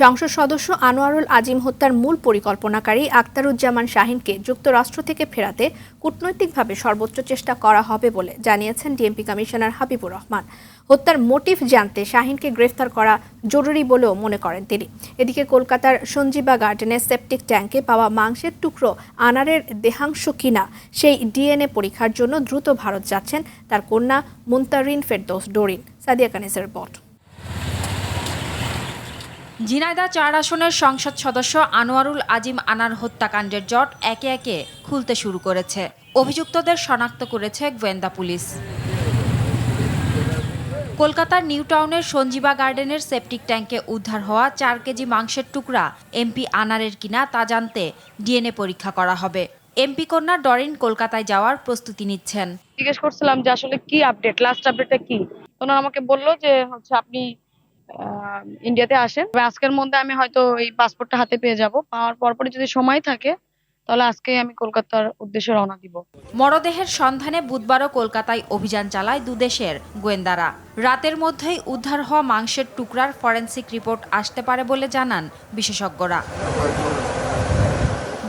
সংসদ সদস্য আনোয়ারুল আজিম হত্যার মূল পরিকল্পনাকারী আখতারুজ্জামান শাহীনকে যুক্তরাষ্ট্র থেকে ফেরাতে কূটনৈতিকভাবে সর্বোচ্চ চেষ্টা করা হবে বলে জানিয়েছেন ডিএমপি কমিশনার হাবিবুর রহমান। হত্যার মোটিভ জানতে শাহীনকে গ্রেফতার করা জরুরি বলেও মনে করেন তিনি। এদিকে কলকাতার সঞ্জীবা গার্ডেনের সেপটিক ট্যাঙ্কে পাওয়া মাংসের টুকরো আনারের দেহাংশ কিনা সেই ডিএনএ পরীক্ষার জন্য দ্রুত ভারত যাচ্ছেন তার কন্যা মুনতারিন ফেরদৌস ডোরিন। সাদিয়া কানিসের রিপোর্ট। ঝিনাইদহ ৪ আসনের সংসদ সদস্য আনোয়ারুল আজিম আনার হত্যাকাণ্ডের জট একে একে খুলতে শুরু করেছে। অভিযুক্তদের শনাক্ত করেছে গোয়েন্দা পুলিশ। কলকাতার নিউ টাউনের সঞ্জীবা গার্ডেনের সেপটিক ট্যাঙ্কে উদ্ধার হওয়া ৪ কেজি মাংসের টুকরা এমপি আনারের কিনা তা জানতে ডিএনএ পরীক্ষা করা হবে। এমপি কন্যা ডরিন কলকাতায় যাওয়ার প্রস্তুতি নিচ্ছেন। জিজ্ঞেস করছিলাম যে আসলে কি আপডেট, লাস্ট আপডেটটা কি। ওনারা আমাকে বললো যে আপনি ইন্ডিয়াতে আসেন, আজকের মধ্যে আমি হয়তো এই পাসপোর্টটা হাতে পেয়ে যাব। পাওয়ার পরপরই যদি সময় থাকে তাহলে আজকেই আমি কলকাতার উদ্দেশ্যে রওনা দিব। মরদেহের সন্ধানে বুধবারও কলকাতায় অভিযান চালায় দুদেশের গোয়েন্দারা। রাতের মধ্যেই উদ্ধার হওয়া মাংসের টুকরার ফরেনসিক রিপোর্ট আসতে পারে বলে জানান বিশেষজ্ঞরা।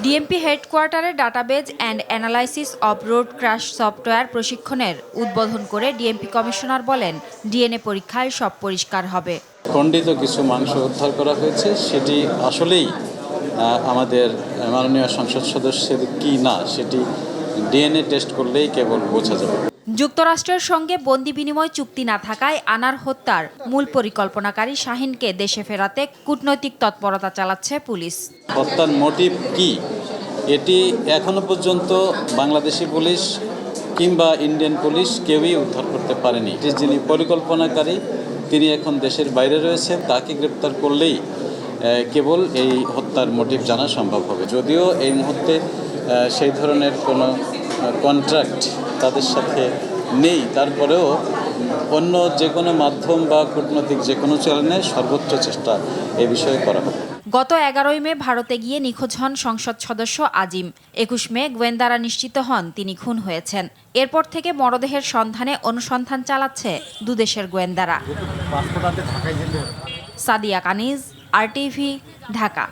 ডিএমপি হেডকোয়ার্টারে database and analysis of road crash software প্রশিক্ষণের উদ্বোধন করে ডিএমপি কমিশনার বলেন, ডিএনএ পরীক্ষায় সব পরিষ্কার হবে। খণ্ডিত কিছু মাংস উদ্ধার করা হয়েছে, সেটি আসলেই আমাদের মাননীয় সংসদ সদস্যের কি না সেটি ডিএনএ টেস্ট করলেই কেবল বোঝা যাবে। যুক্তরাষ্ট্রের সঙ্গে বন্দি বিনিময় চুক্তি না থাকায় আনার হত্যার মূল পরিকল্পনাকারী শাহীনকে দেশে ফেরাতে কূটনৈতিক তৎপরতা চালাচ্ছে পুলিশ। হত্যার মোটিভ কি এটি এখনো পর্যন্ত বাংলাদেশি পুলিশ কিংবা ইন্ডিয়ান পুলিশ কেউই উদ্ধার করতে পারেনি। যিনি পরিকল্পনাকারী তিনি এখন দেশের বাইরে রয়েছেন, তাকে গ্রেপ্তার করলেই কেবল এই হত্যার মোটিভ জানা সম্ভব হবে। যদিও এই মুহূর্তে সেই ধরনের কোনো কন্ট্রাক্ট তাদের সাথে নেই, তারপরেও অন্য যে কোনো মাধ্যম বা কূটনৈতিক যে কোনো চ্যানেলে সর্বোচ্চ চেষ্টা এ বিষয়ে করা হবে। গত 11 মে ভারতে গিয়ে নিখোঁজ হন সংসদ সদস্য আজিম। 21 মে গোয়েন্দারা নিশ্চিত হন তিনি খুন হয়েছেন। এরপর থেকে মরদেহের সন্ধানে অনুসন্ধান চালাচ্ছে দুদেশের গোয়েন্দারা। সাদিয়া কানিজ, RTV, ঢাকা।